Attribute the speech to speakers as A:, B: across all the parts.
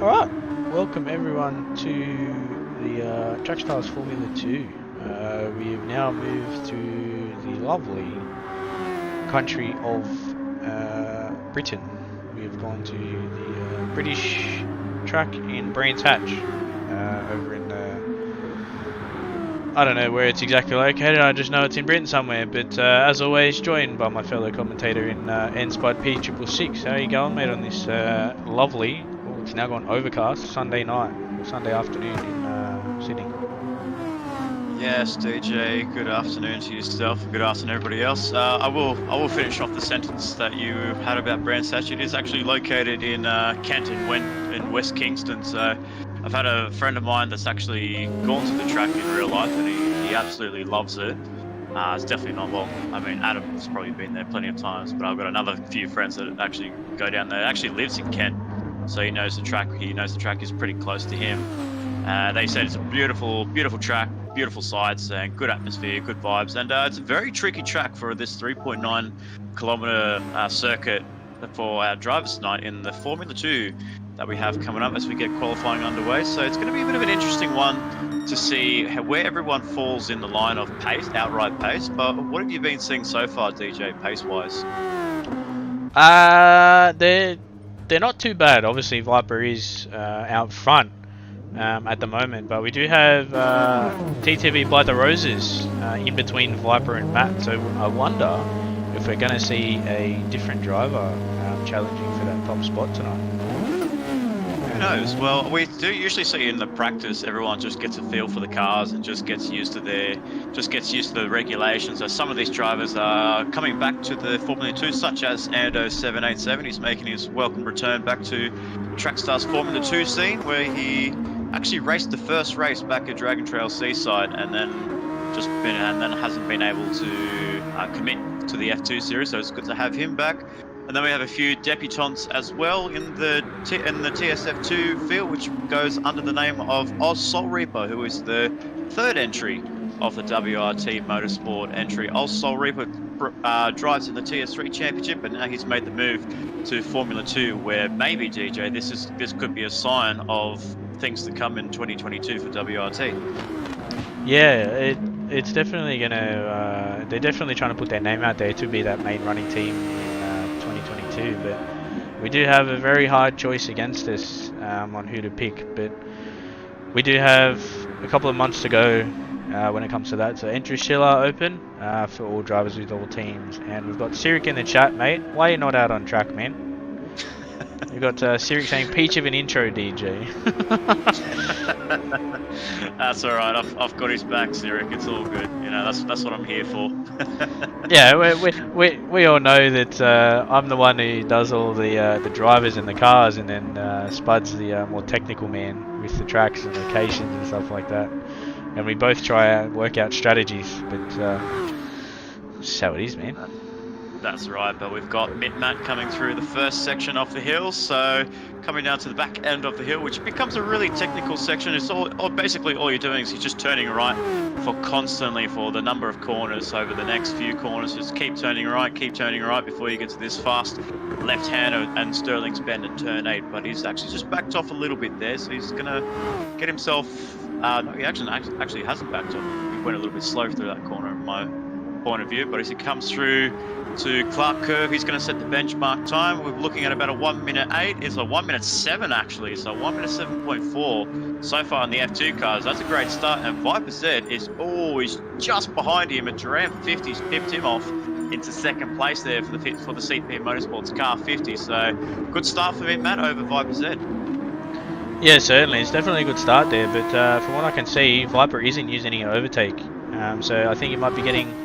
A: Alright, welcome everyone to the Trackstars Formula 2. We have now moved to the lovely country of Britain. We have gone to the British track in Brands Hatch, over in I don't know where it's exactly located, I just know it's in Britain somewhere, but as always, joined by my fellow commentator in N-Spud P666. How are you going, mate, on this lovely, it's now gone overcast, Sunday night, or Sunday afternoon in Sydney?
B: Yes, DJ, good afternoon to yourself, good afternoon everybody else. I will finish off the sentence that you had about Brands Hatch. It is actually located in Kent in West Kingston, so I've had a friend of mine that's actually gone to the track in real life and he absolutely loves it. It's definitely not, well, I mean, Adam's probably been there plenty of times, but I've got another few friends that actually go down there. Actually lives in Kent, so he knows the track is pretty close to him. They said it's a beautiful, beautiful track, beautiful sights and good atmosphere, good vibes, and it's a very tricky track for this 3.9 kilometer circuit for our drivers tonight in the Formula 2 that we have coming up as we get qualifying underway. So it's going to be a bit of an interesting one to see where everyone falls in the line of pace, outright pace. But what have you been seeing so far, DJ, pace-wise?
A: They're not too bad. Obviously, Viper is out front at the moment, but we do have TTV by the Roses in between Viper and Matt. So I wonder if we're going to see a different driver challenging for that top spot tonight.
B: Who knows? Well, we do usually see in the practice everyone just gets a feel for the cars and just gets used to the regulations. So some of these drivers are coming back to the Formula 2, such as Ando 787. He's making his welcome return back to Trackstars Formula 2 scene, where he actually raced the first race back at Dragon Trail Seaside, and then hasn't been able to commit to the F2 series. So it's good to have him back. And then we have a few debutants as well in the TSF2 field, which goes under the name of Oz Soul Reaper, who is the third entry of the WRT Motorsport entry. Oz Soul Reaper drives in the TS3 Championship, and now he's made the move to Formula 2, where maybe, DJ, this could be a sign of things to come in 2022 for WRT.
A: Yeah, it's definitely gonna. They're definitely trying to put their name out there to be that main running team in 2022. But we do have a very hard choice against us on who to pick. But we do have a couple of months to go when it comes to that. So entry Schiller open for all drivers with all teams, and we've got Sirik in the chat, mate. Why are you not out on track, man? We've got Sirik saying peach of an intro, DJ.
B: That's all right. I've got his back, Sirik. It's all good. You know, that's what I'm here for.
A: Yeah, we all know that I'm the one who does all the drivers and the cars, and then Spud's the more technical man with the tracks and locations and stuff like that. And we both try and work out strategies, but that's how it is, man.
B: That's right, but we've got Matt coming through the first section of the hill, so coming down to the back end of the hill, which becomes a really technical section. It's basically all you're doing is you're just turning right for the number of corners over the next few corners. Just keep turning right before you get to this fast left-hander and Sterling's Bend at turn 8. But he's actually just backed off a little bit there, so he's gonna get himself. No, he actually hasn't backed off. He went a little bit slow through that corner, in my point of view. But as he comes through to Clark Curve, he's going to set the benchmark time. We're looking at about a 1:08. It's a 1:07 actually, so 1:07.4 so far in the F2 cars. That's a great start, and Viper Z is always just behind him. A Duran 50's pipped him off into second place there for the CP Motorsports car 50. So good start for Matt over Viper Z.
A: Yeah, certainly. It's definitely a good start there, but from what I can see, Viper isn't using any overtake. So I think he might be getting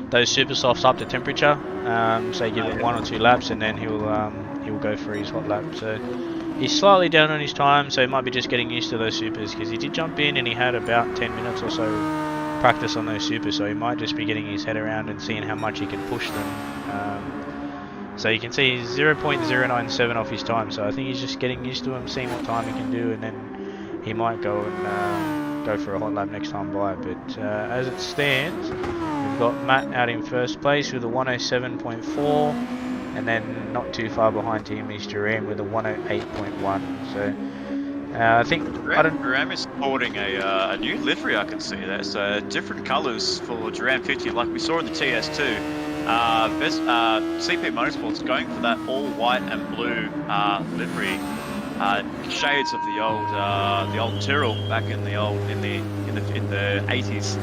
A: those super softs up to temperature. So give it 1 or 2 laps, and then he'll go for his hot lap. So he's slightly down on his time, so he might be just getting used to those supers, because he did jump in and he had about 10 minutes or so practice on those supers. So he might just be getting his head around and seeing how much he can push them. So you can see 0.097 off his time, so I think he's just getting used to him, seeing what time he can do, and then he might go and go for a hot lap next time by. But as it stands, we've got Matt out in first place with a 107.4, and then not too far behind him is Duran with a 108.1. So I think I don't.
B: Duram is sporting a new livery, I can see there. So different colours for Duram 50, like we saw in the TS2. CP Motorsports going for that all white and blue livery, shades of the old Tyrrell back in the 80s,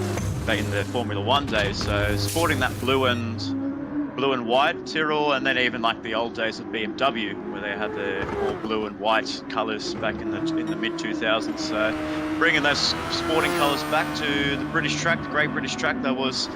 B: back in the Formula One days. So sporting that blue and white Tyrrell, and then even like the old days of BMW, where they had the all blue and white colours back in the mid 2000s. So bringing those sporting colours back to the British track, the Great British Track that was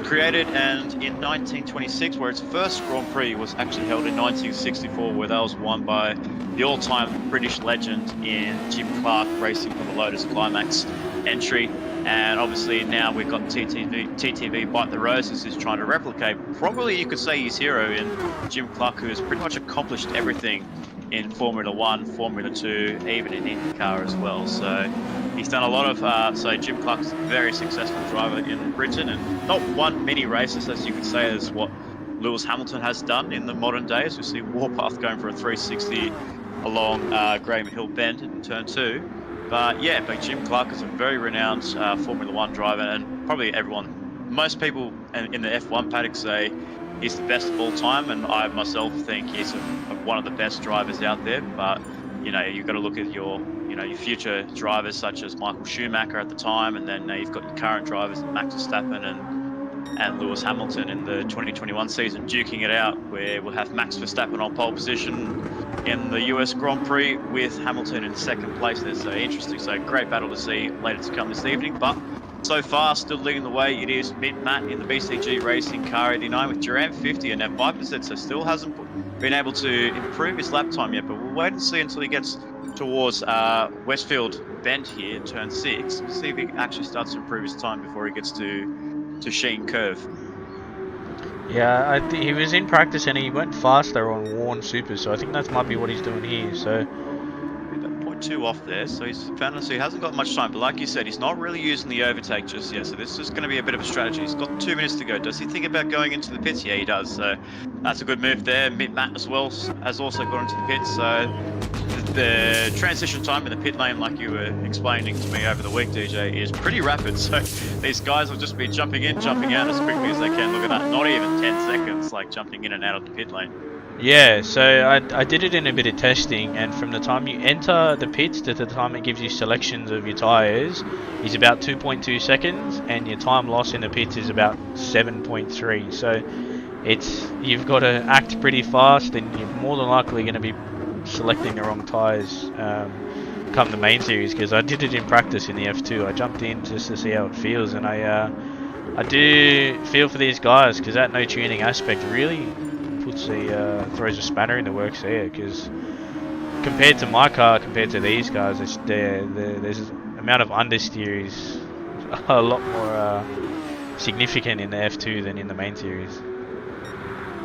B: created, and in 1926, where its first Grand Prix was actually held in 1964, where that was won by the all-time British legend in Jim Clark, racing for the Lotus Climax entry. And obviously now we've got TTV Bite the Roses is trying to replicate, probably you could say his hero in Jim Clark, who has pretty much accomplished everything in Formula 1, Formula 2, even in IndyCar as well. So he's done a lot of, so Jim Clark's a very successful driver in Britain, and not won many races, as you could say, as what Lewis Hamilton has done in the modern days. We see Warpath going for a 360 along Graham Hill Bend in turn 2. But yeah, Jim Clark is a very renowned Formula 1 driver, and probably most people in the F1 paddock say he's the best of all time, and I myself think he's one of the best drivers out there. But you've got to look at your future drivers such as Michael Schumacher at the time, and then you've got your current drivers Max Verstappen and Lewis Hamilton in the 2021 season duking it out, where we'll have Max Verstappen on pole position in the US Grand Prix with Hamilton in second place there. So interesting. So great battle to see later to come this evening. But so far, still leading the way, it is Matt in the BCG Racing Car 89 with Duran 50 and now 5%. So still hasn't been able to improve his lap time yet, but we'll wait and see until he gets towards Westfield Bend here, turn 6. We'll see if he actually starts to improve his time before he gets to Sheen Curve.
A: Yeah, he was in practice and he went faster on worn super, so I think that might be what he's doing here. So
B: 0.2 off there, so he hasn't got much time. But like you said, he's not really using the overtake just yet. So this is going to be a bit of a strategy. He's got 2 minutes to go. Does he think about going into the pits? Yeah, he does. So that's a good move there. Matt as well has also gone into the pits. So the transition time in the pit lane, like you were explaining to me over the week, DJ, is pretty rapid. So these guys will just be jumping in, jumping out as quickly as they can. Look at that, not even 10 seconds, like jumping in and out of the pit lane.
A: Yeah, so I did it in a bit of testing, and from the time you enter the pits to the time it gives you selections of your tyres is about 2.2 seconds, and your time loss in the pits is about 7.3. So you've got to act pretty fast, and you're more than likely going to be selecting the wrong tyres come the main series, because I did it in practice in the F2. I jumped in just to see how it feels, and I do feel for these guys, because that no tuning aspect really throws a spanner in the works there, because compared to my car, compared to these guys, there's an amount of understeer is a lot more significant in the F2 than in the main series.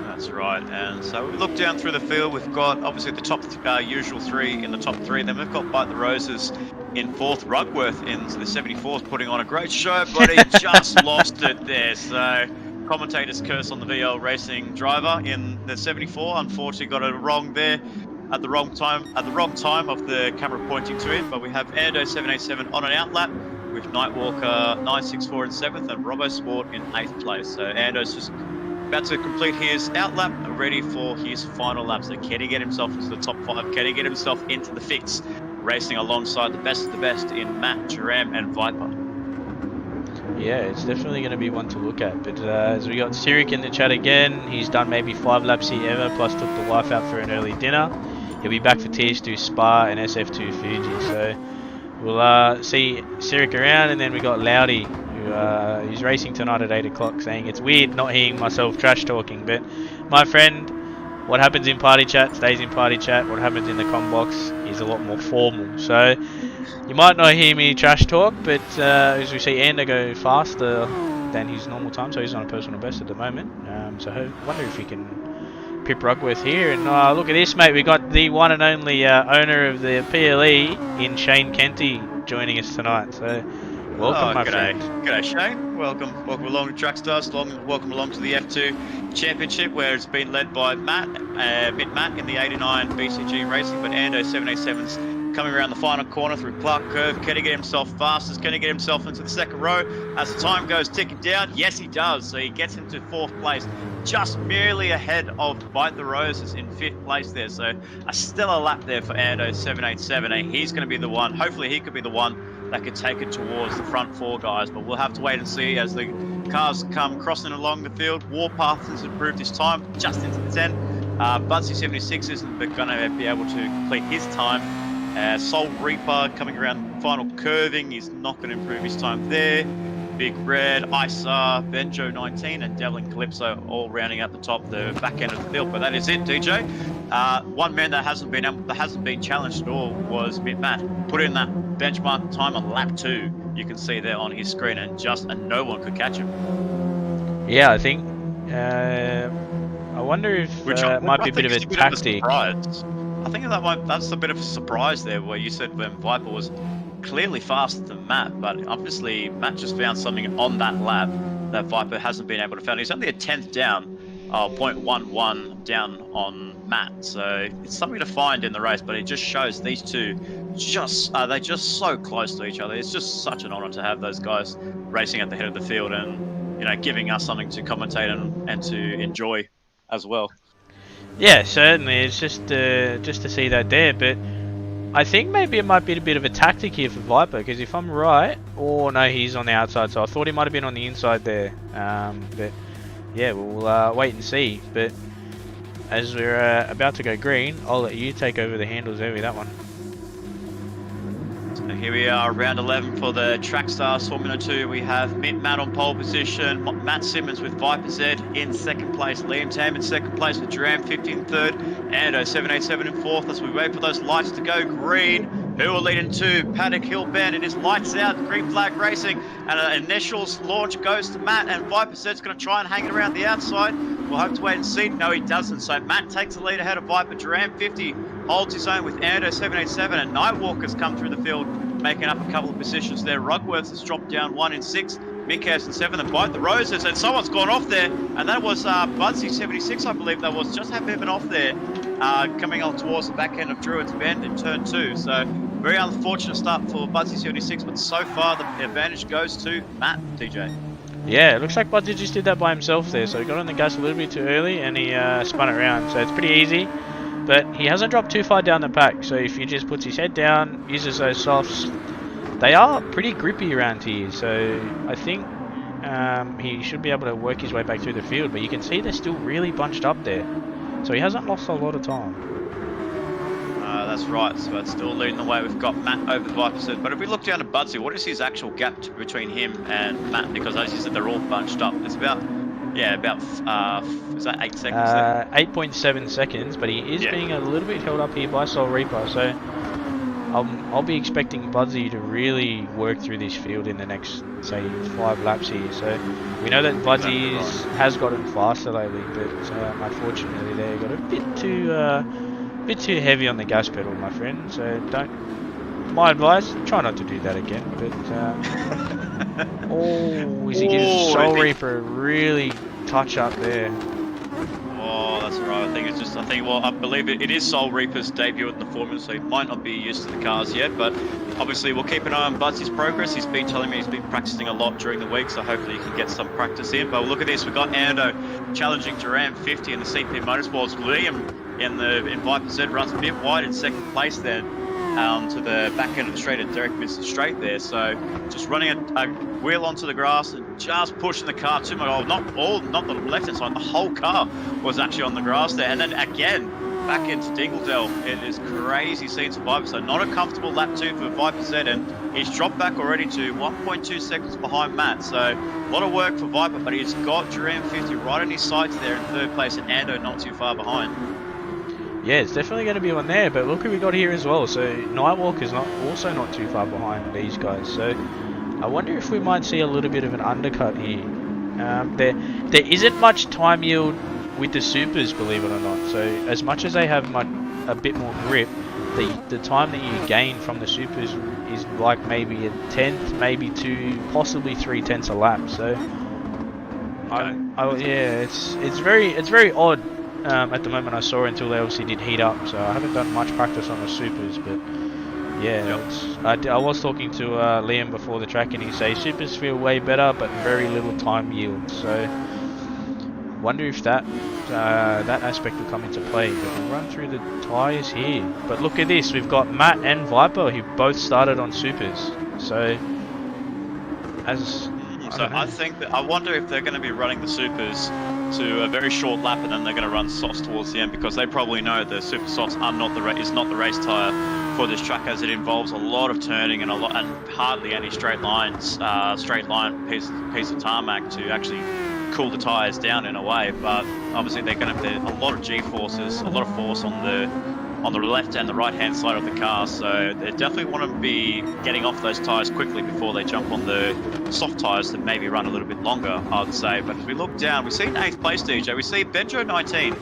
B: That's right, and so we look down through the field. We've got obviously the top usual 3 in the top 3, then we've got Bite the Roses in 4th, Rugworth in the 74th putting on a great show, but he just lost it there. So commentator's curse on the VL Racing driver in the 74. Unfortunately got it wrong there at the wrong time of the camera pointing to him. But we have Ando 787 on an outlap with Nightwalker 964 in 7th and Robbo Sport in 8th place. So Ando's just about to complete his outlap, ready for his final lap. So can he get himself into the top 5? Can he get himself into the fix? Racing alongside the best of the best in Matt, Duram and Viper.
A: Yeah, it's definitely going to be one to look at. But as we got Sirik in the chat again, he's done maybe 5 laps here ever, plus took the wife out for an early dinner. He'll be back for TS2 Spa and SF2 Fuji. So we'll see Sirik around, and then we got Loudy, who's racing tonight at 8 o'clock, saying it's weird not hearing myself trash talking. But my friend, what happens in party chat stays in party chat. What happens in the com box is a lot more formal. So you might not hear me trash talk, but as we see Ando go faster than his normal time, so he's on a personal best at the moment. So I wonder if he can pip Rugworth here. And look at this, mate. We got the one and only owner of the PLE in Shane Kenty joining us tonight. So welcome, my friend.
B: G'day, Shane. Welcome along to Trackstars. Welcome along to the F2 Championship, where it's been led by Matt in the 89 BCG Racing, but Ando 787's coming around the final corner through Clark Curve. Can he get himself fastest? Can he get himself into the second row as the time goes ticking down? Yes, he does. So he gets into 4th place, just merely ahead of Bite the Roses in 5th place there. So a stellar lap there for Ando 787, and he's going to be the one. Hopefully, he could be the one that could take it towards the front 4 guys. But we'll have to wait and see as the cars come crossing along the field. Warpath has improved his time just into the 10. Budsy 76 isn't going to be able to complete his time. Soul Reaper coming around final curving, he's not going to improve his time there. Big Red, Isar, Benjo 19, and Devlin Calypso all rounding out the top, the back end of the field. But that is it, DJ. One man that hasn't been challenged at all was Matt. Put in that benchmark time on lap 2. You can see there on his screen, and no one could catch him.
A: Yeah, I think. I wonder if it might be a bit of a tactic.
B: I think that's a bit of a surprise there, where you said when Viper was clearly faster than Matt, but obviously Matt just found something on that lap that Viper hasn't been able to find. He's only a 10th down, 0.11 down on Matt, so it's something to find in the race. But it just shows these two they're just so close to each other. It's just such an honour to have those guys racing at the head of the field, and giving us something to commentate and to enjoy as well.
A: Yeah, certainly. It's just to see that there, but I think maybe it might be a bit of a tactic here for Viper, because if I'm right, no, he's on the outside, so I thought he might have been on the inside there. But yeah, we'll wait and see. But as we're about to go green, I'll let you take over the handles there with that one.
B: So here we are, round 11 for the Trackstars Formula 2. We have Matt on pole position, Matt Simmons with Viper Z in 2nd place, Liam Tam in 2nd place with Duran 50 in 3rd, Ando 787 in 4th as we wait for those lights to go green. Who will lead into Paddock Hill Bend? It is lights out, green flag racing, and an initial launch goes to Matt, and Viper Z's going to try and hang it around the outside. We'll have to wait and see. No, he doesn't. So Matt takes the lead ahead of Viper. Duran 50 holds his own with Ando 787, and Nightwalker's come through the field, making up a couple of positions there. Rugworth has dropped down 1 in 6. Minkhouse in 7, and Bite the Roses, and someone's gone off there, and that was Budsy 76, I believe that was. Just had a bit of an off there, coming on towards the back end of Druids Bend in turn 2. So very unfortunate start for Budsy 76, but so far the advantage goes to Matt, TJ.
A: Yeah, it looks like Budsy just did that by himself there, so he got on the gas a little bit too early and he spun it around, so it's pretty easy. But he hasn't dropped too far down the pack, so if he just puts his head down, uses those softs, they are pretty grippy around here, so I think he should be able to work his way back through the field, but you can see they're still really bunched up there, so he hasn't lost a lot of time.
B: That's right, so it's still leading the way. We've got Matt over the Viper set, but if we look down to Budsy, what is his actual gap between him and Matt? Because as you said, they're all bunched up. It's about is that 8 seconds there?
A: 8.7 seconds, but he is being a little bit held up here by Soul Reaper, so I'll be expecting Budsy to really work through this field in the next, say, 5 laps here. So we know that Budsy has gotten faster lately, but unfortunately they got a bit too heavy on the gas pedal, my friend. So my advice, try not to do that again. But is he giving Soul Reaper a really touch up there?
B: Oh, that's right. I believe it is Soul Reaper's debut in the Formula, so he might not be used to the cars yet, but obviously we'll keep an eye on Budsy's progress. He's been telling me he's been practicing a lot during the week, so hopefully he can get some practice in. But look at this, we've got Ando challenging Duran 50 in the CP Motorsports. Liam in Viper Z runs a bit wide in 2nd place then, to the back end of the straight, and Derek missed the straight there. So just running a wheel onto the grass and just pushing the car to not the left hand side, the whole car was actually on the grass there. And then again, back into Dingledale. It is crazy scenes for Viper. So not a comfortable lap 2 for Viper Z, and he's dropped back already to 1.2 seconds behind Matt. So a lot of work for Viper, but he's got Duran 50 right on his sights there in 3rd place, and Ando not too far behind.
A: Yeah, it's definitely going to be one there, but look who we got here as well. So Nightwalker's also not too far behind these guys. So I wonder if we might see a little bit of an undercut here. There isn't much time yield with the supers, believe it or not. So as much as they have a bit more grip, the time that you gain from the supers is like maybe a tenth, maybe 2, possibly 3/10 a lap. So it's very odd. At the moment I saw until they obviously did heat up, so I haven't done much practice on the supers, but Yeah, I was talking to Liam before the track, and he says supers feel way better, but very little time yield. So, wonder if that aspect will come into play. But we'll run through the tyres here. But look at this, we've got Matt and Viper who both started on supers. So,
B: I wonder if they're going to be running the supers to a very short lap, and then they're going to run softs towards the end, because they probably know the super softs are not the race tire for this track, as it involves a lot of turning and hardly any straight line piece of tarmac to actually cool the tires down in a way. But obviously they're going to have a lot of G-forces, a lot of force on the left and the right hand side of the car, so they definitely want to be getting off those tyres quickly before they jump on the soft tyres that maybe run a little bit longer, I would say. But as we look down, we see in 8th place, DJ, we see Benjo 19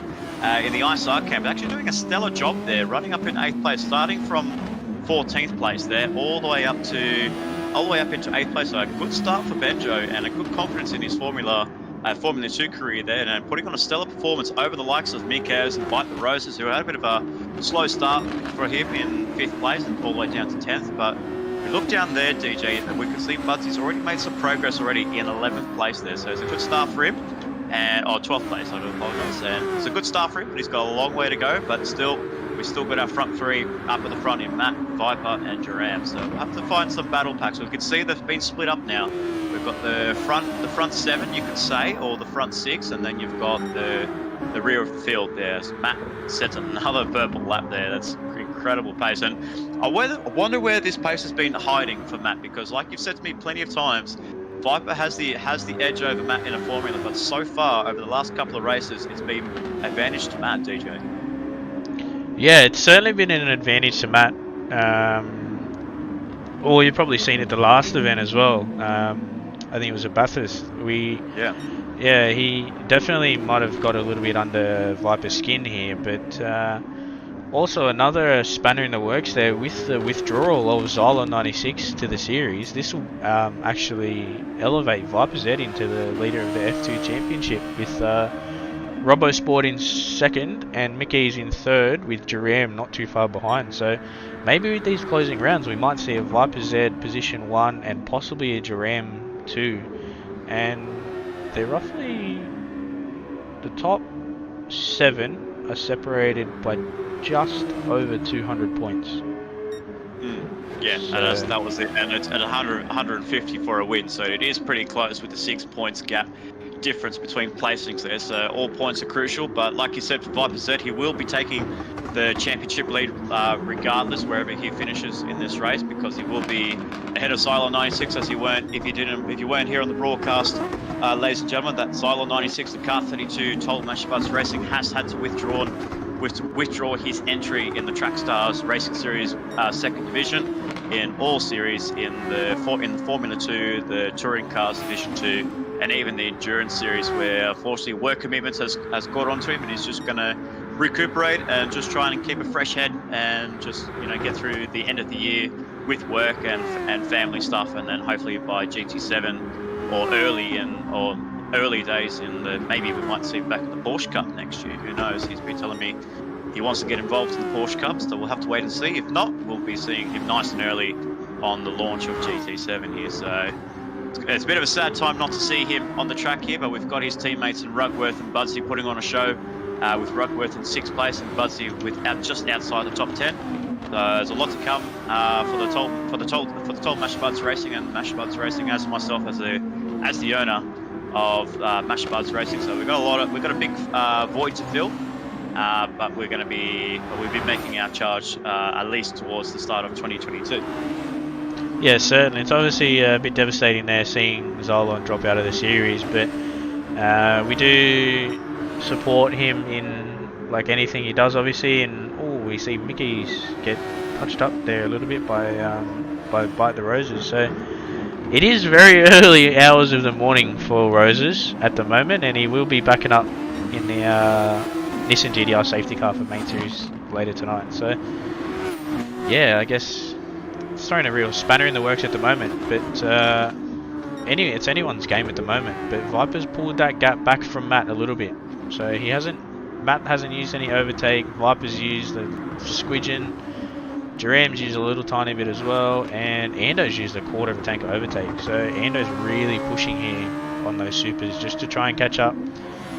B: in the ISR camp actually doing a stellar job there, running up in 8th place, starting from 14th place there, all the way up into 8th place. So a good start for Benjo and a good confidence in his Formula 2 career there, and putting on a stellar performance over the likes of Mikos and Viper Roses, who had a bit of a slow start for him in 5th place and all the way down to 10th. But we look down there, DJ, and we can see Budsy's already made some progress already in 11th place there, so it's a good start for him. And 12th place, I do apologise. And it's a good start for him, but he's got a long way to go. But still, we still got our front three up at the front in Matt, Viper, and Duram. So we'll have to find some battle packs. We can see they've been split up now. We've got the front 7, you could say, or the front 6, and then you've got the rear of the field there. So Matt sets another purple lap there. That's incredible pace. And I wonder where this pace has been hiding for Matt, because like you've said to me plenty of times, Viper has the edge over Matt in a formula, but so far over the last couple of races, it's been advantage to Matt, DJ.
A: Yeah, it's certainly been an advantage to Matt. Or you've probably seen it the last event as well. I think it was at Bathurst. Yeah, he definitely might have got a little bit under Viper's skin here, but also another spanner in the works there with the withdrawal of Xylon 96 to the series. This will actually elevate Viper Z into the leader of the F2 Championship, with Robosport in 2nd and Mickey's in 3rd, with Duram not too far behind. So maybe with these closing rounds we might see a Viper Z position 1 and possibly a Duram 2, and they're roughly, the top 7 are separated by just over 200 points.
B: Yeah, so that was it, and it's at 150 for a win, so it is pretty close with the 6 points gap difference between placings there. So all points are crucial, but like you said, for Viper Z, he will be taking the championship lead regardless wherever he finishes in this race, because he will be ahead of Xylon 96, as if you weren't here on the broadcast, ladies and gentlemen, that Xylon 96, the Car 32 Total Mashabuds Racing, has had to withdraw his entry in the Trackstars Racing Series 2nd Division, in all series, in the Formula 2, the Touring Cars Division 2, and even the Endurance Series, where unfortunately work commitments has got onto him, and he's just going to recuperate and just try and keep a fresh head and just get through the end of the year with work and family stuff, and then hopefully by GT7 or early days in maybe we might see him back at the Porsche Cup next year. Who knows? He's been telling me he wants to get involved in the Porsche Cup, so we'll have to wait and see. If not, we'll be seeing him nice and early on the launch of GT7 here. So it's a bit of a sad time not to see him on the track here, but we've got his teammates in Rugworth and Budsy putting on a show, with Rugworth in 6th place and Budsy just outside the top 10. There's a lot to come for the Total Mashabuds Racing and Mashabuds Racing, as myself as the owner of Mashabuds Racing. So we've got a big void to fill, but we'll be making our charge at least towards the start of 2022.
A: Yeah, certainly. It's obviously a bit devastating there seeing Xylon drop out of the series, but we do support him in like anything he does, obviously. And we see Mickey's get touched up there a little bit by Bite the Roses. So it is very early hours of the morning for Roses at the moment, and he will be backing up in the Nissan GDR safety car for main series later tonight. So yeah, I guess it's throwing a real spanner in the works at the moment, but it's anyone's game at the moment. But Viper's pulled that gap back from Matt a little bit, so Matt hasn't used any overtake. Viper's used the squidgen. Duram's used a little tiny bit as well, and Ando's used a quarter of a tank of overtake. So Ando's really pushing here on those supers just to try and catch up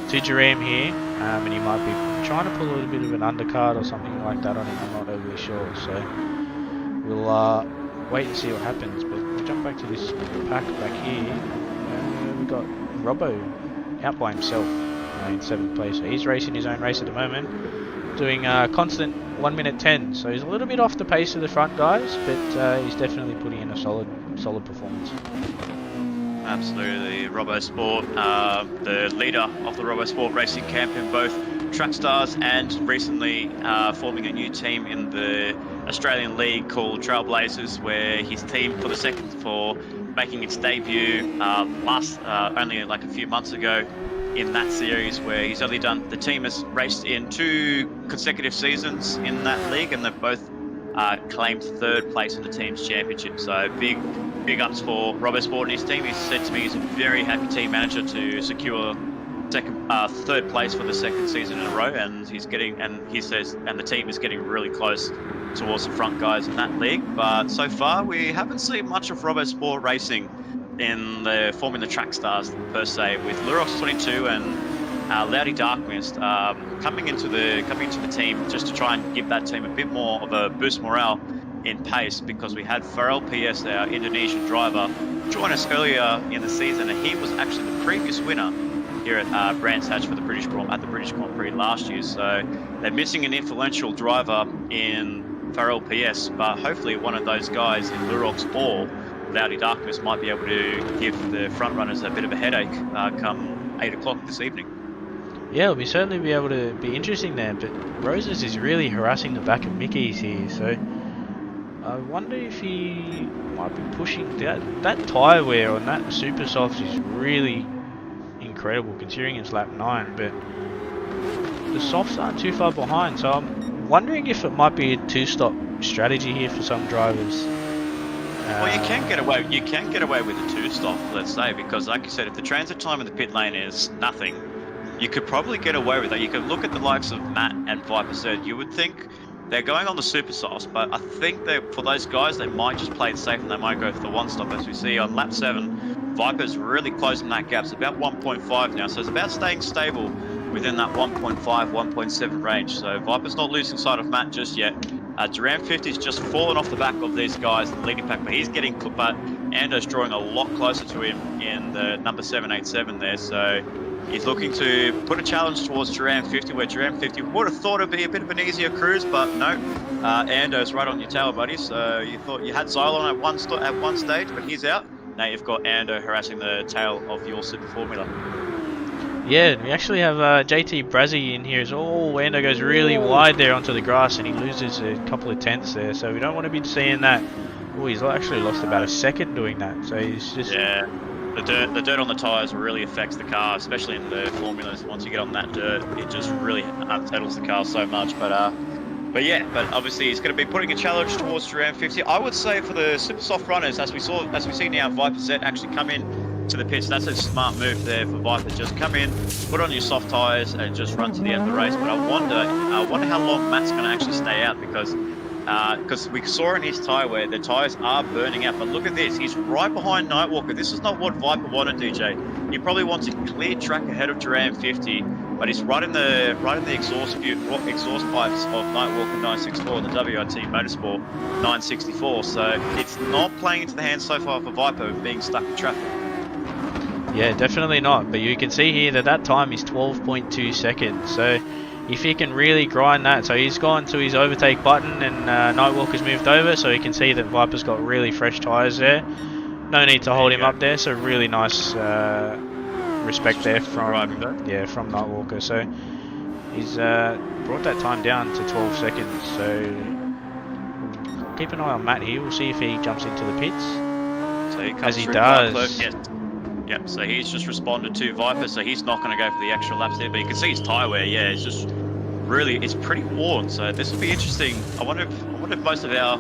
A: to Duram here, and he might be trying to pull a little bit of an undercard or something like that on him. I'm not overly sure. So we'll wait and see what happens. But we'll jump back to this pack back here. We've got Robbo out by himself in 7th place. So he's racing his own race at the moment, doing constant 1 minute 10. So he's a little bit off the pace of the front guys, but he's definitely putting in a solid performance.
B: Absolutely, RoboSport, the leader of the RoboSport racing camp in both track stars and recently forming a new team in the Australian League called Trailblazers, where his team for making its debut only like a few months ago in that series, where he's only done, the team has raced in 2 consecutive seasons in that league, and they've both claimed 3rd place in the team's championship. So big ups for RoboSport and his team. He said to me he's a very happy team manager to secure 3rd place for the 2nd season in a row, and he says the team is getting really close towards the front guys in that league. But so far we haven't seen much of RoboSport racing in forming the track stars per se, with Lurox 22 and Loudy Darkmist coming into the team just to try and give that team a bit more of a boost morale in pace, because we had Farrell PS, our Indonesian driver, join us earlier in the season, and he was actually the previous winner here at Brands Hatch for the British Grand Prix last year. So they're missing an influential driver in Farrell PS, but hopefully one of those guys in Lurox or Loudy Darkness might be able to give the front runners a bit of a headache come 8 o'clock this evening.
A: Yeah, we'll certainly be able to be interesting there, but Roses is really harassing the back of Mickey's here, so I wonder if he might be pushing that tyre wear on that Super Softs is really incredible considering it's lap 9, but the softs aren't too far behind, so I'm wondering if it might be a 2-stop strategy here for some drivers.
B: Well, you can get away with a 2-stop, let's say, because like you said, if the transit time in the pit lane is nothing, you could probably get away with that. You could look at the likes of Matt and Viper said. You would think they're going on the super softs, but I think that for those guys, they might just play it safe and they might go for the 1-stop. As we see on lap 7, Viper's really closing that gap. It's about 1.5 now, so it's about staying stable within that 1.5, 1.7 range. So Viper's not losing sight of Matt just yet. Duran 50's just fallen off the back of these guys in the leading pack, but he's getting put, but Ando's drawing a lot closer to him in the number 787 there. So he's looking to put a challenge towards Duran 50, where Duran 50 would have thought it'd be a bit of an easier cruise, but no, Ando's right on your tail, buddy. So you thought you had Xylon at one stage, but he's out. Now you've got Ando harassing the tail of your Super Formula.
A: Yeah, we actually have JT Brazzy in here as well. Ando goes really wide there onto the grass and he loses a couple of tenths there, so we don't want to be seeing that. Oh, he's actually lost about a second doing that, so he's just...
B: Yeah, the dirt on the tyres really affects the car, especially in the formulas. Once you get on that dirt, it just really unsettles the car so much. But obviously he's going to be putting a challenge towards Duran 50. I would say for the super soft runners, as we see now, Viper Z actually come in to the pits. That's a smart move there for Viper. Just come in, put on your soft tyres, and just run to the end of the race. But I wonder how long Matt's going to actually stay out, because we saw in his tyre wear the tyres are burning out. But look at this, he's right behind Nightwalker. This is not what Viper wanted, DJ. He probably wants a clear track ahead of Duran 50, but he's right in the exhaust pipes of Nightwalker 964 and the WRT Motorsport 964. So it's not playing into the hands so far for Viper of being stuck in traffic.
A: Yeah, definitely not. But you can see here that time is 12.2 seconds. So if he can really grind that, so he's gone to his overtake button and Nightwalker's moved over, so you can see that Viper's got really fresh tyres there. No need to hold him up there, so really nice respect there from Nightwalker. So he's brought that time down to 12 seconds. So keep an eye on Matt here. We'll see if he jumps into the pits.
B: So he comes
A: as he does.
B: Yep, so he's just responded to Viper, so he's not going to go for the extra laps there, but you can see his tyre wear, yeah, it's just really, it's pretty worn, so this will be interesting. I wonder if most of our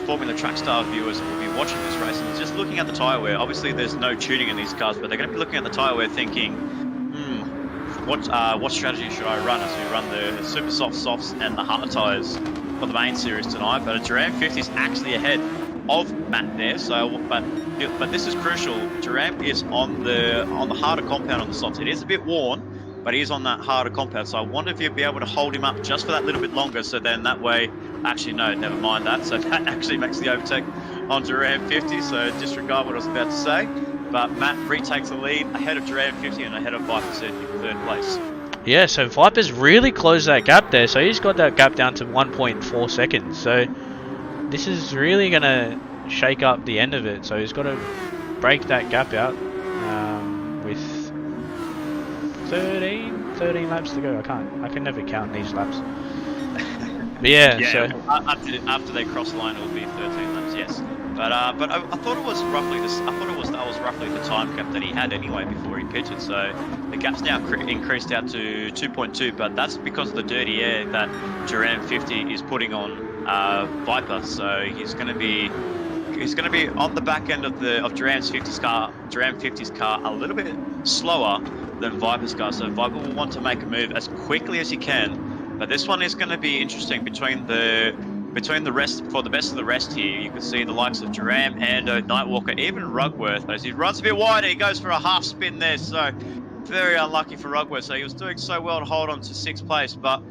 B: Formula Track Star viewers will be watching this race and just looking at the tyre wear. Obviously there's no tuning in these cars, but they're going to be looking at the tyre wear thinking, what strategy should I run as we run the super soft softs and the hard tyres for the main series tonight. But a Duran 50 is actually ahead of Matt there. So, but this is crucial. Duran is on the harder compound on the softs. It is a bit worn, but he is on that harder compound. So I wonder if you'll be able to hold him up just for that little bit longer. So then that way, actually no, never mind that. So that actually makes the overtake on Duran 50. So disregard what I was about to say. But Matt retakes the lead ahead of Duran 50 and ahead of Viper in third place.
A: Yeah, so Viper's really closed that gap there. So he's got that gap down to 1.4 seconds. So this is really going to shake up the end of it. So he's got to break that gap out with 13 laps to go. I can never count these laps. But yeah, so
B: after they cross the line, it will be 13 laps. Yes, but I thought it was roughly this. I thought that was roughly the time gap that he had anyway before he pitted. So the gap's now increased out to 2.2, but that's because of the dirty air that Duran 50 is putting on Viper. So he's going to be on the back end of Duran 50's car. Duran 50's car a little bit slower than Viper's car. So Viper will want to make a move as quickly as he can. But this one is going to be interesting between the rest for the best of the rest here. You can see the likes of Duran, Ando, Nightwalker, even Rugworth. As he runs a bit wider, he goes for a half spin there. So very unlucky for Rugworth. So he was doing so well to hold on to 6th place, but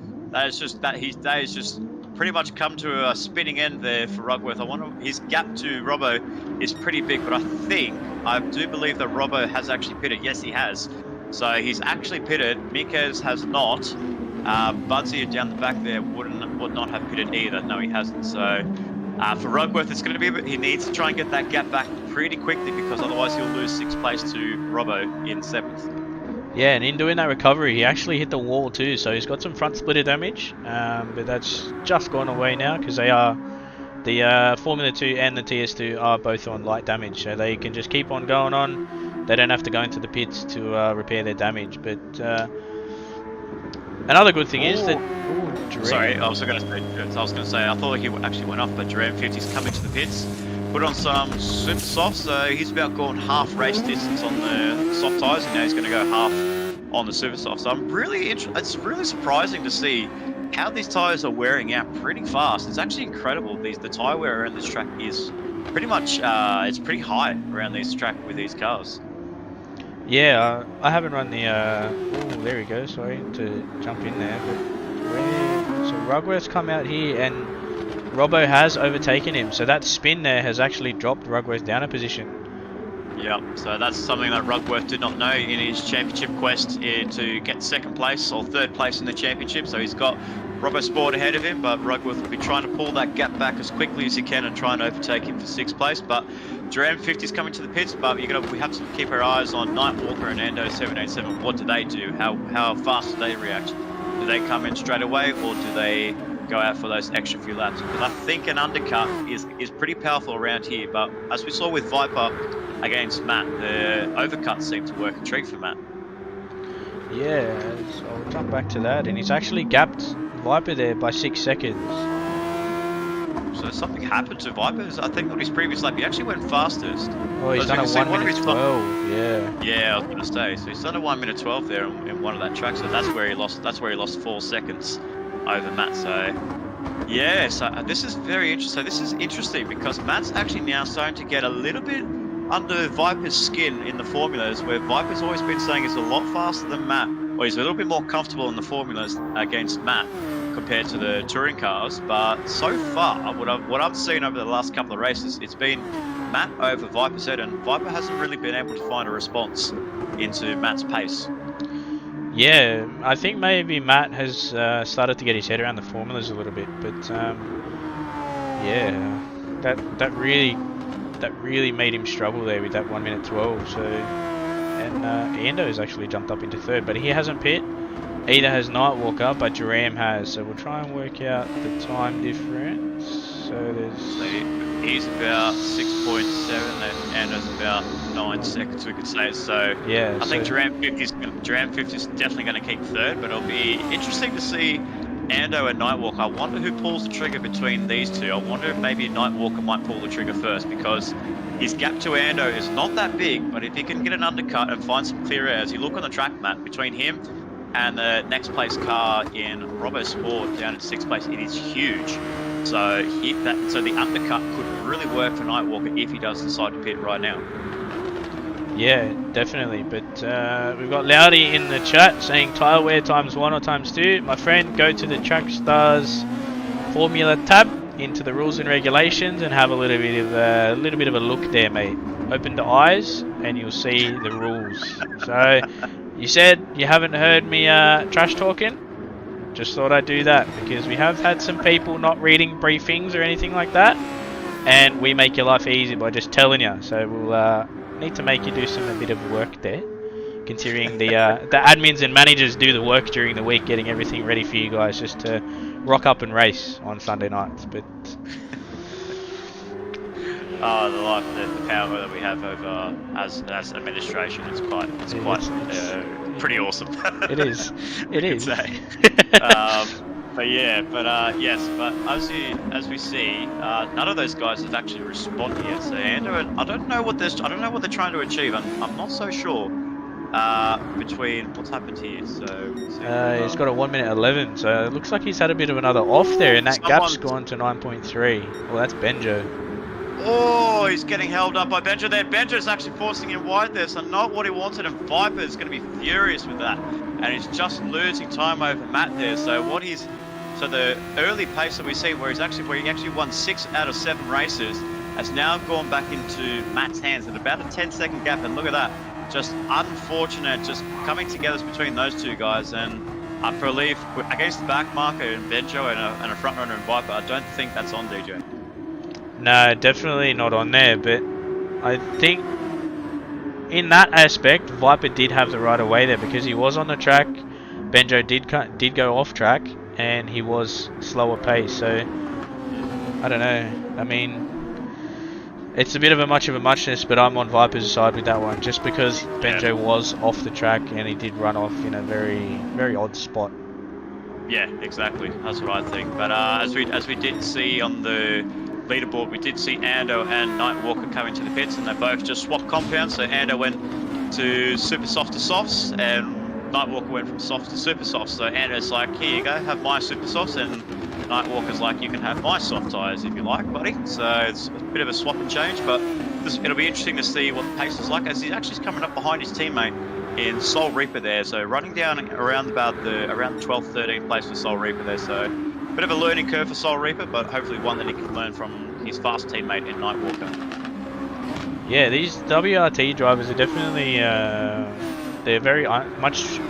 B: his day has just pretty much come to a spinning end there for Rugworth. I wonder, his gap to Robbo is pretty big, but I do believe that Robbo has actually pitted. Yes, he has. So he's actually pitted. Mikes has not. Budsy down the back there would not have pitted either. No, he hasn't. So for Rugworth, it's going to be he needs to try and get that gap back pretty quickly, because otherwise he'll lose 6th place to Robbo in 7th.
A: Yeah, and in doing that recovery, he actually hit the wall too. So he's got some front splitter damage, but that's just gone away now because they are the Formula 2 and the TS2 are both on light damage, so they can just keep on going on. They don't have to go into the pits to repair their damage. But another good thing is that...
B: Sorry, I was going to say, I thought he actually went off, but Duran 50's coming to the pits, put on some super softs, so he's about gone half race distance on the soft tyres, and now he's going to go half on the super softs. So it's really surprising to see how these tyres are wearing out pretty fast. It's actually incredible. The tyre wear around this track is pretty much, it's pretty high around this track with these cars.
A: Yeah, I haven't run the... oh, there we go, sorry to jump in there. But so Rugworth's come out here and Robbo has overtaken him. So that spin there has actually dropped Rugworth down a position.
B: Yep, so that's something that Rugworth did not know in his championship quest to get 2nd place or 3rd place in the championship. So he's got Robbo Sport ahead of him, but Rugworth will be trying to pull that gap back as quickly as he can and try and overtake him for 6th place. But Duran 50 is coming to the pits, but we have to keep our eyes on Nightwalker and Ando 787. What do they do? How fast do they react? Do they come in straight away, or do they go out for those extra few laps? Because I think an undercut is pretty powerful around here, but as we saw with Viper against Matt, the overcuts seem to work a treat for Matt.
A: Yeah, so I'll jump back to that, and he's actually gapped Viper there by 6 seconds.
B: So something happened to Viper. I think on his previous lap he actually went fastest.
A: Oh, he's done a 1:12. Yeah.
B: Yeah, I was going to say. So he's done a 1:12 there in one of that track. So that's where he lost 4 seconds over Matt. So yeah, so this is very interesting. So this is interesting because Matt's actually now starting to get a little bit under Viper's skin in the formulas, where Viper's always been saying he's a lot faster than Matt, or he's a little bit more comfortable in the formulas against Matt compared to the touring cars. But so far, what I've seen over the last couple of races, it's been Matt over Viper's head, and Viper hasn't really been able to find a response into Matt's pace.
A: Yeah, I think maybe Matt has started to get his head around the formulas a little bit, but yeah, that really made him struggle there with that 1:12. So, and Ando's actually jumped up into 3rd, but he hasn't pit. Either has Nightwalker, but Duran has. So we'll try and work out the time difference. So
B: he's about 6.7 and Ando's about 9 seconds, we could say. So
A: yeah,
B: I think Duran 50 is definitely going to keep 3rd, but it'll be interesting to see Ando and Nightwalker. I wonder who pulls the trigger between these two. I wonder if maybe Nightwalker might pull the trigger first, because his gap to Ando is not that big, but if he can get an undercut and find some clear air, as you look on the track map, between him and the next place car in Robbo Sport down in 6th place, it is huge. So so the undercut could really work for Nightwalker if he does decide to pit right now.
A: Yeah, definitely. But we've got Loudy in the chat saying tyre wear ×1 or ×2. My friend, go to the Trackstars Formula tab into the rules and regulations and have a little bit of a look there, mate. Open the eyes and you'll see the rules. So you said you haven't heard me trash talking. Just thought I'd do that because we have had some people not reading briefings or anything like that, and we make your life easy by just telling you. So we'll need to make you do a bit of work there, considering the admins and managers do the work during the week, getting everything ready for you guys just to rock up and race on Sunday nights. But
B: oh, the power that we have over as administration is quite pretty awesome.
A: It is. It is.
B: But yes, but as we see, none of those guys have actually responded yet. So I don't know what they're trying to achieve. I'm not so sure between what's happened here. So
A: he's got a 1:11, so it looks like he's had a bit of another off there, and that gap's gone to 9.3. Well, that's Benjo.
B: Oh, he's getting held up by Benjo there. Benjo's actually forcing him wide there, so not what he wanted, and Viper's going to be furious with that. And he's just losing time over Matt there. So the early pace that we see where he actually won 6 out of 7 races has now gone back into Matt's hands at about a 10-second gap, and look at that. Just unfortunate, just coming together between those two guys, and I believe against the back marker and Benjo and a front runner in Viper, I don't think that's on DJ.
A: No, definitely not on there, but I think in that aspect, Viper did have the right of way there because he was on the track. Benjo did go off track, and he was slower pace. So I don't know. I mean, it's a bit of a muchness, but I'm on Viper's side with that one, just because Benjo was off the track and he did run off in a very, very odd spot.
B: Yeah, exactly. That's what I think. But as we did see on the leaderboard, we did see Ando and Nightwalker coming to the pits, and they both just swapped compounds. So Ando went to super soft to softs, and Nightwalker went from soft to super soft. So Ando's like, here you go, have my super softs, and Nightwalker's like, you can have my soft tyres if you like, buddy. So it's a bit of a swap and change, but it'll be interesting to see what the pace is like, as he's actually coming up behind his teammate in Soul Reaper there. So running down around the 12th, 13th place for Soul Reaper there. So bit of a learning curve for Soul Reaper, but hopefully one that he can learn from his fast teammate in Nightwalker.
A: Yeah, these WRT drivers are definitely they're very much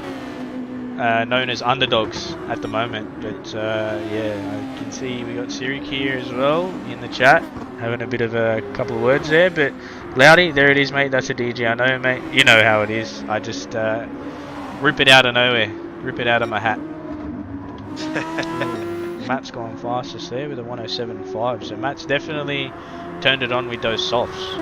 A: known as underdogs at the moment. But yeah, I can see we got Sirik here as well in the chat, having a bit of a couple of words there. But Loudy, there it is, mate. That's a DG. I know, mate. You know how it is. I just rip it out of nowhere, rip it out of my hat. Matt's gone fastest there with a 107.5, so Matt's definitely turned it on with those softs.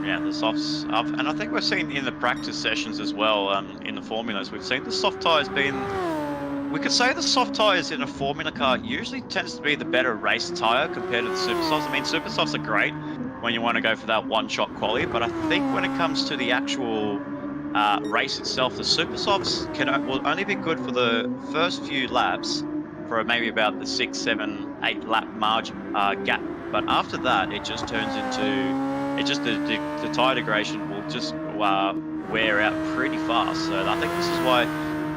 B: Yeah, the softs up, and I think we've seen in the practice sessions as well, in the formulas, we've seen the soft tyres we could say the soft tyres in a formula car usually tends to be the better race tyre compared to the super softs. I mean, super softs are great when you want to go for that one-shot quali, but I think when it comes to the actual race itself, the super softs will only be good for the first few laps, for maybe about the 6, 7, 8 lap margin gap. But after that, it just turns into the tire degradation will just wear out pretty fast. So I think this is why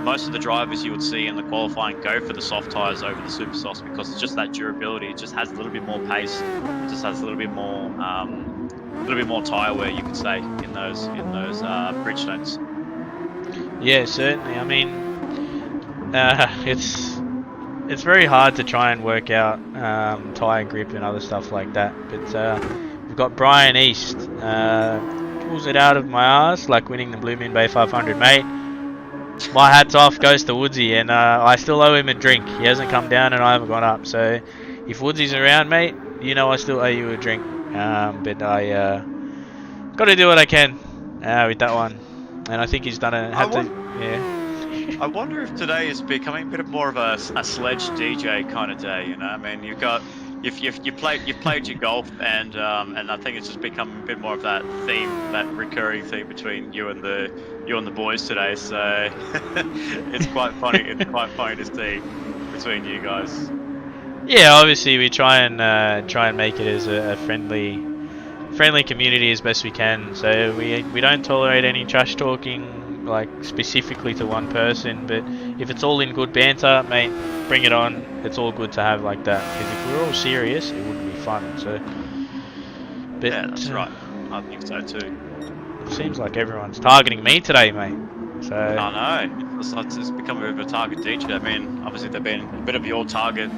B: most of the drivers you would see in the qualifying go for the soft tires over the super softs, because it's just that durability. It just has a little bit more pace. It just has a little bit more tire wear, you could say, in those Bridgestones.
A: Yeah, certainly. I mean, it's very hard to try and work out tyre grip and other stuff like that. But we've got Brian East. Pulls it out of my arse like winning the Blue Moon Bay 500, mate. My hat's off goes to Woodsy, and I still owe him a drink. He hasn't come down and I haven't gone up. So if Woodsy's around, mate, you know I still owe you a drink. But I got to do what I can with that one. And I think he's done it. Yeah.
B: I wonder if today is becoming a bit more of a sledge DJ kind of day. You know, I mean, you've got you've played your golf, and I think it's just become a bit more of that theme, that recurring theme between you and the boys today. So it's quite funny. It's quite funny to see between you guys.
A: Yeah, obviously we try and make it as a friendly community as best we can. So we don't tolerate any trash talking, like specifically to one person. But if it's all in good banter, mate, bring it on. It's all good to have like that. Because if we were all serious, it wouldn't be fun. So, but
B: Yeah, that's right. I think so too.
A: it seems like everyone's targeting me today, mate. So
B: I know. It's become a bit of a target DJ. I mean, obviously they've been a bit of your target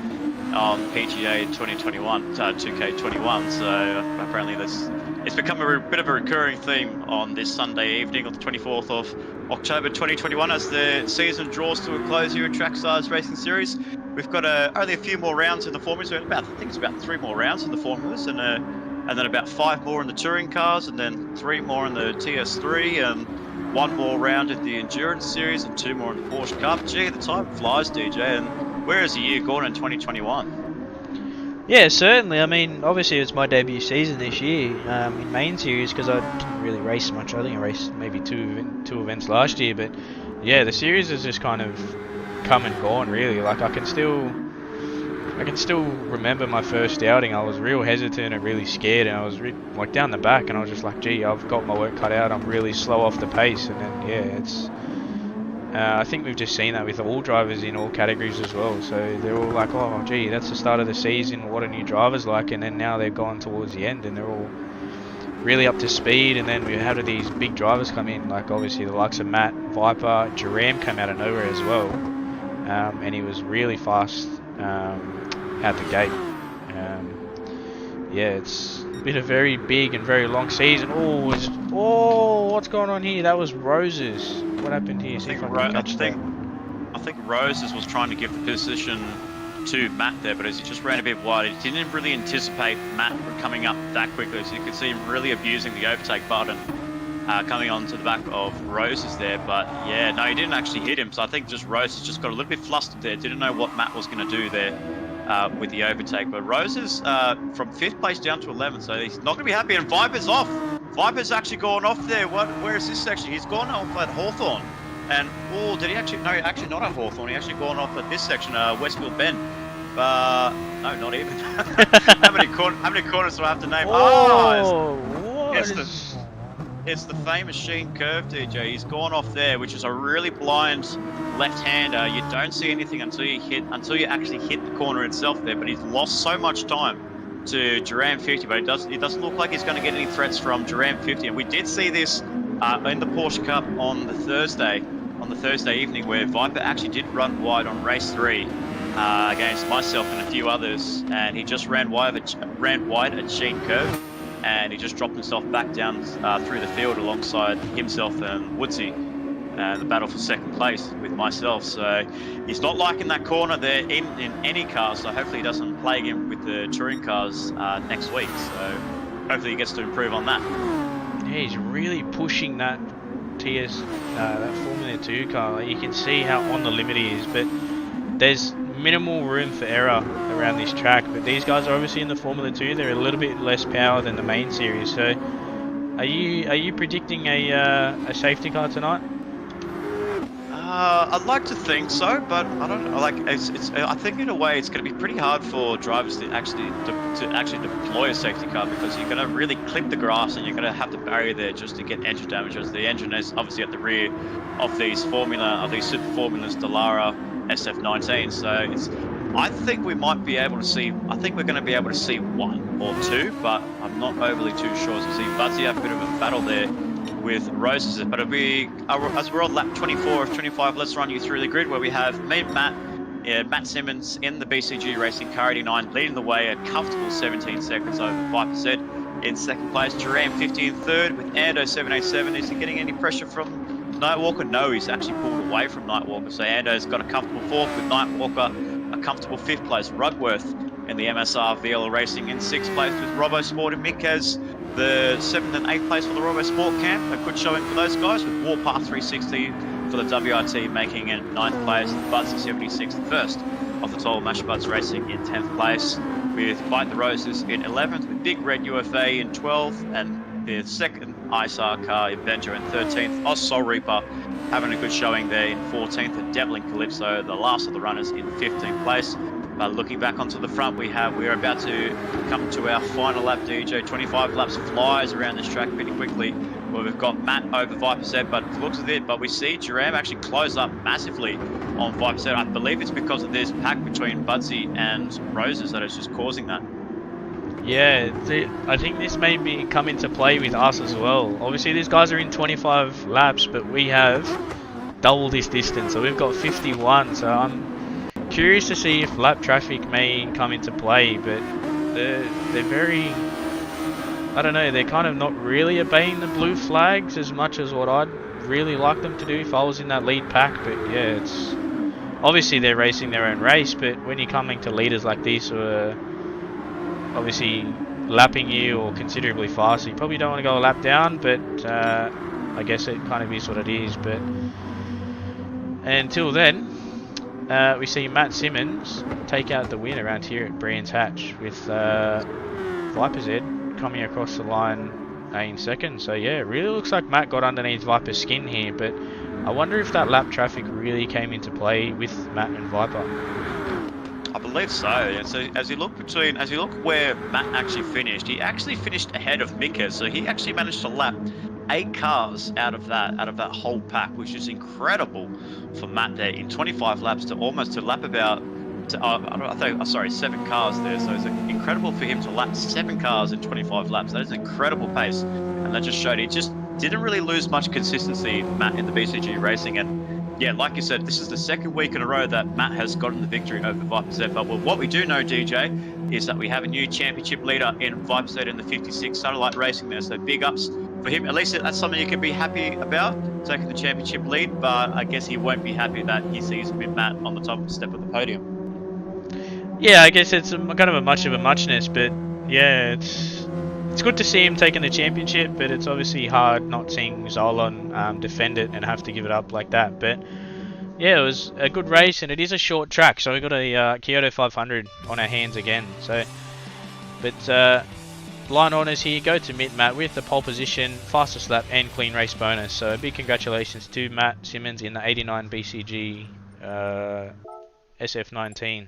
B: on PGA 2021, 2K21. So apparently it's become a bit of a recurring theme on this Sunday evening, on the 24th of October 2021, as the season draws to a close here in Trackstar's Racing Series. We've got only a few more rounds in the formulas. I think it's about 3 more rounds in the formulas, and then about 5 more in the touring cars, and then 3 more in the TS3, and 1 more round in the Endurance Series, and 2 more in the Porsche Cup. Gee, the time flies, DJ, and where has the year gone in 2021?
A: yeah, certainly. I mean, obviously it's my debut season this year in main series because I didn't really race much. I think I raced maybe two events last year, but yeah, the series has just kind of come and gone. Really, like I can still remember my first outing. I was real hesitant and really scared, and I was like down the back, and I was just like, gee, I've got my work cut out. I'm really slow off the pace, and then yeah, it's. I think we've just seen that with all drivers in all categories as well. So they're all like, oh, gee, that's the start of the season. What are new drivers like? And then now they're gone towards the end, and they're all really up to speed. And then we had these big drivers come in, like obviously the likes of Matt, Viper, Jerem came out of nowhere as well, and he was really fast out the gate. Yeah, it's been a very big and very long season. Oh, what's going on here? That was Roses. What happened here? See if I can catch that.
B: I think Roses was trying to give the position to Matt there, but as he just ran a bit wide, he didn't really anticipate Matt coming up that quickly. So you could see him really abusing the overtake button, coming onto the back of Roses there. But yeah, no, he didn't actually hit him. So I think just Roses just got a little bit flustered there. Didn't know what Matt was going to do there with the overtake. But Roses from 5th place down to 11th, so he's not going to be happy. And Viper's off. Viper's actually gone off there. Where is this section? He's gone off at Hawthorn. And, oh, did he actually? No, actually not at Hawthorn. He actually gone off at this section, Westfield Bend. No, not even. how many corners do I have to name? It's the famous Sheen curve, DJ. He's gone off there, which is a really blind left-hander. You don't see anything until you actually hit the corner itself there. But he's lost so much time to Duran 50, but it doesn't look like he's going to get any threats from Duran 50. And we did see this in the Porsche Cup on the Thursday evening, where Viper actually did run wide on race 3 against myself and a few others, and he just ran wide at Sheen Curve, and he just dropped himself back down through the field alongside himself and Woodsy, the battle for 2nd place with myself. So he's not liking that corner there in any car, so hopefully he doesn't plague him with the touring cars next week. So hopefully he gets to improve on that.
A: Yeah, he's really pushing that that Formula 2 car. Like, you can see how on the limit he is, but there's minimal room for error around this track. But these guys are obviously in the Formula 2. They're a little bit less power than the main series. So are you predicting a safety car tonight?
B: I'd like to think so, but I don't know. Like, I think in a way it's going to be pretty hard for drivers to actually deploy a safety car, because you're going to really clip the grass and you're going to have to barrier there just to get engine damage, as the engine is obviously at the rear of these Super Formulas Dallara SF19. So I think we might be able to see. I think we're going to be able to see 1 or 2, but I'm not overly too sure. So see Buzzy have a bit of a battle there with Roses, but as we're on lap 24 of 25, let's run you through the grid, where we have me, Matt Simmons in the BCG Racing Car 89 leading the way at comfortable 17 seconds over 5%. In 2nd place, Duran 50 in 3rd, with Ando 787. Is he getting any pressure from Nightwalker? No, he's actually pulled away from Nightwalker, so Ando's got a comfortable 4th, with Nightwalker a comfortable 5th place. Rugworth in the MSR VL Racing in 6th place, with Robbo Sport and Mikez the 7th and 8th place for the Robo Sport Camp. A good showing for those guys, with Warpath 360 for the WRT making it 9th place, and Buzzy 76 first. of the Tall Mash Buds Racing in 10th place, with Bite the Roses in 11th, with Big Red UFA in 12th, and the second ISAR car in Benjo in 13th. Oz Soul Reaper having a good showing there in 14th, and Devlin Calypso, the last of the runners, in 15th place. But looking back onto the front, we're about to come to our final lap, DJ. 25 laps flies around this track pretty quickly. Well, we've got Matt over Viper's Head, but looks at it, but we see Duram actually close up massively on Viper's Head. I believe it's because of this pack between Budsy and Roses that is just causing that.
A: Yeah, I think this may be come into play with us as well. Obviously, these guys are in 25 laps, but we have double this distance, so we've got 51. So I'm curious to see if lap traffic may come into play, but they're very, I don't know, they're kind of not really obeying the blue flags as much as what I'd really like them to do if I was in that lead pack. But yeah, it's obviously they're racing their own race, but when you're coming to leaders like this who are obviously lapping you or considerably faster, you probably don't want to go a lap down, but I guess it kind of is what it is. But until then, we see Matt Simmons take out the win around here at Brands Hatch with Viper's Head coming across the line in second. So yeah, it really looks like Matt got underneath Viper's skin here, but I wonder if that lap traffic really came into play with Matt and Viper.
B: I believe so. And so as you look where Matt actually finished, he actually finished ahead of Mika. So he actually managed to lap 8 cars out of that whole pack, which is incredible for Matt there in 25 laps to lap about 7 cars there. So it's incredible for him to lap 7 cars in 25 laps. That is an incredible pace, and that just showed he just didn't really lose much consistency, Matt, in the BCG racing. And yeah, like you said, this is the second week in a row that Matt has gotten the victory over Viper's Head. But what we do know, DJ, is that we have a new championship leader in Viper's Head in the 56 Satellite Racing there. So big ups for him. At least that's something you can be happy about, taking the championship lead. But I guess he won't be happy that he sees Matt on the top step of the podium.
A: Yeah, I guess it's kind of a much of a muchness, but yeah, it's good to see him taking the championship, but it's obviously hard not seeing Zolon defend it and have to give it up like that. But yeah, it was a good race, and it is a short track, so we got a Kyoto 500 on our hands again. So, but line orders here go to Matt with the pole position, fastest lap, and clean race bonus. So a big congratulations to Matt Simmons in the 89 BCG SF19.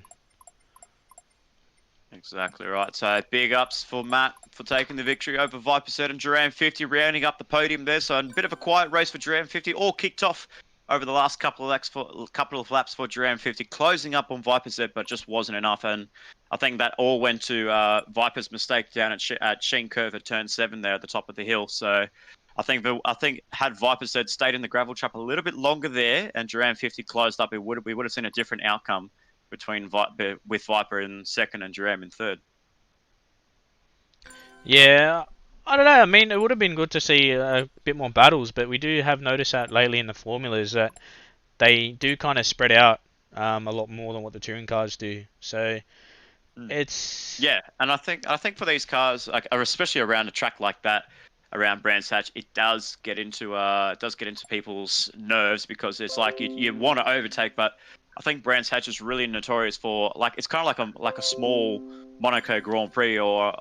B: Exactly right. So big ups for Matt for taking the victory over Viper's Head and Duran 50, rounding up the podium there. So a bit of a quiet race for Duran 50, all kicked off over the last couple of laps for Duran 50, closing up on Viper's Head, but just wasn't enough. And I think that all went to Viper's mistake down at Sheen Curve at turn 7 there at the top of the hill. So I think had Viper's Head stayed in the gravel trap a little bit longer there and Duran 50 closed up, we would have seen a different outcome with Viper in second and Duram in third.
A: Yeah, I don't know. I mean, it would have been good to see a bit more battles, but we do have noticed that lately in the formulas that they do kind of spread out a lot more than what the touring cars do. So it's
B: and I think for these cars, like especially around a track like that, around Brands Hatch, it does get into people's nerves because it's like you want to overtake, but I think Brands Hatch is really notorious for it's kind of like a small Monaco Grand Prix or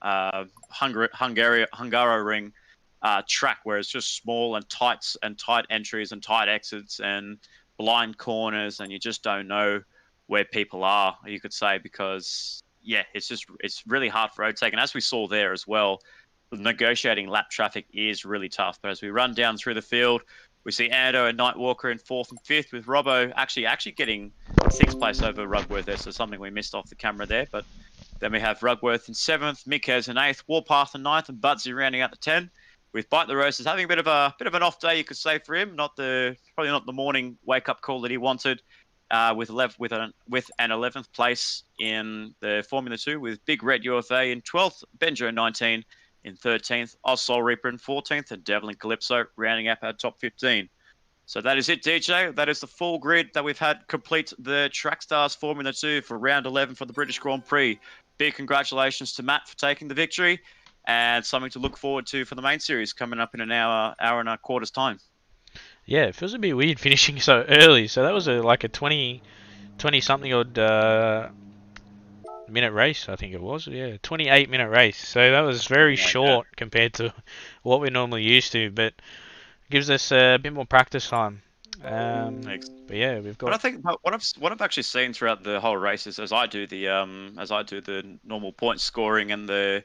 B: a Hungaroring track where it's just small and tight entries and tight exits and blind corners, and you just don't know where people are, you could say, because it's really hard for overtake. And as we saw there as well, negotiating lap traffic is really tough. But as we run down through the field, we see Ando and Nightwalker in 4th and 5th, with Robbo actually getting 6th place over Rugworth there, so something we missed off the camera there. But then we have Rugworth in 7th, Mikez in 8th, Warpath in 9th, and Budsy rounding out the 10. With Bite the Roses having a bit of an off day, you could say, for him. Probably not the morning wake up call that he wanted. With an 11th place in the Formula 2, with Big Red UFA in 12th, Benjo 19. In 13th, Oz Soul Reaper in 14th, and Devlin Calypso rounding up our top 15. So that is it, DJ. That is the full grid that we've had complete the Trackstars Formula 2 for round 11 for the British Grand Prix. Big congratulations to Matt for taking the victory, and something to look forward to for the main series coming up in an hour and a quarter's time.
A: Yeah, it feels a bit weird finishing so early. So that was a 20 20 something odd minute race, I think it was. Yeah, 28-minute race. So that was very
B: 28, yeah.
A: short compared to what we're normally used to, but gives us a bit more practice time. But yeah, we've
B: But I
A: got.
B: think what I've actually seen throughout the whole race is as I do the normal point scoring and the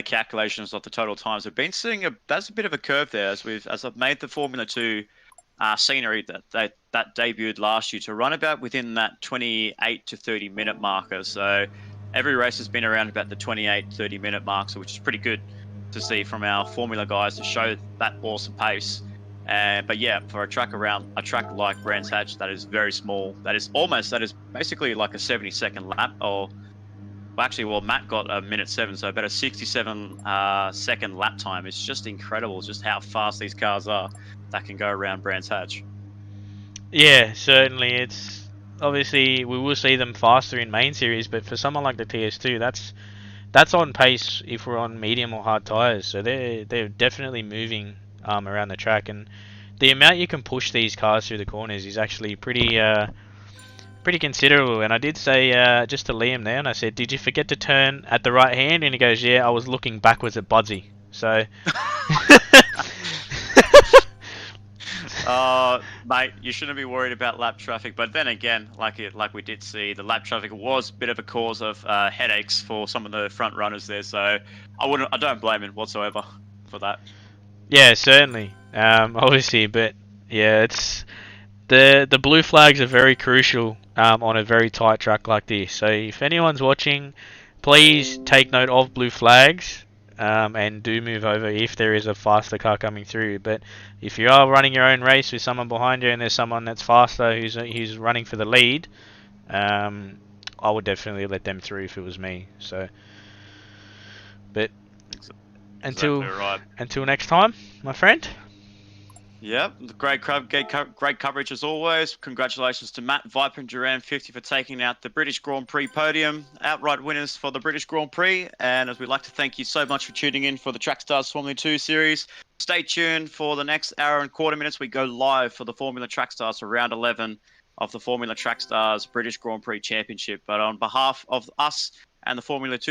B: calculations of the total times, I've been seeing that's a bit of a curve there as I've made the Formula Two scenery that debuted last year to run about within that 28 to 30 minute marker. So every race has been around about the 28-30 minute mark, so which is pretty good to see from our Formula guys to show that awesome pace. But yeah, for a track like Brands Hatch, that is very small. That is basically like a 70-second lap. Or well, actually, well, Matt got a minute 7, so about a 67 second lap time. It's just incredible, just how fast these cars are that can go around Brands Hatch.
A: Yeah, certainly. It's obviously we will see them faster in main series, but for someone like the TS2, that's on pace if we're on medium or hard tires. So they're definitely moving around the track, and the amount you can push these cars through the corners is actually pretty considerable. And I did say just to Liam there, and I said, "Did you forget to turn at the right hand?" And he goes, "Yeah, I was looking backwards at Budsy." So.
B: Mate, you shouldn't be worried about lap traffic. But then again, like we did see, the lap traffic was a bit of a cause of headaches for some of the front runners there. So I don't blame him whatsoever for that.
A: Yeah, certainly. Obviously, but yeah, it's the blue flags are very crucial on a very tight track like this. So if anyone's watching, please take note of blue flags and do move over if there is a faster car coming through. But if you are running your own race with someone behind you and there's someone that's faster who's running for the lead, I would definitely let them through if it was me. So, but
B: Exactly
A: until
B: right.
A: until next time, my friend.
B: Yep, great coverage as always. Congratulations to Matt Viper and Duran 50 for taking out the British Grand Prix podium, outright winners for the British Grand Prix. And as we'd like to thank you so much for tuning in for the Trackstars Formula 2 series. Stay tuned for the next hour and quarter minutes. We go live for the Formula Trackstars for round 11 of the Formula Trackstars British Grand Prix Championship. But on behalf of us and the Formula 2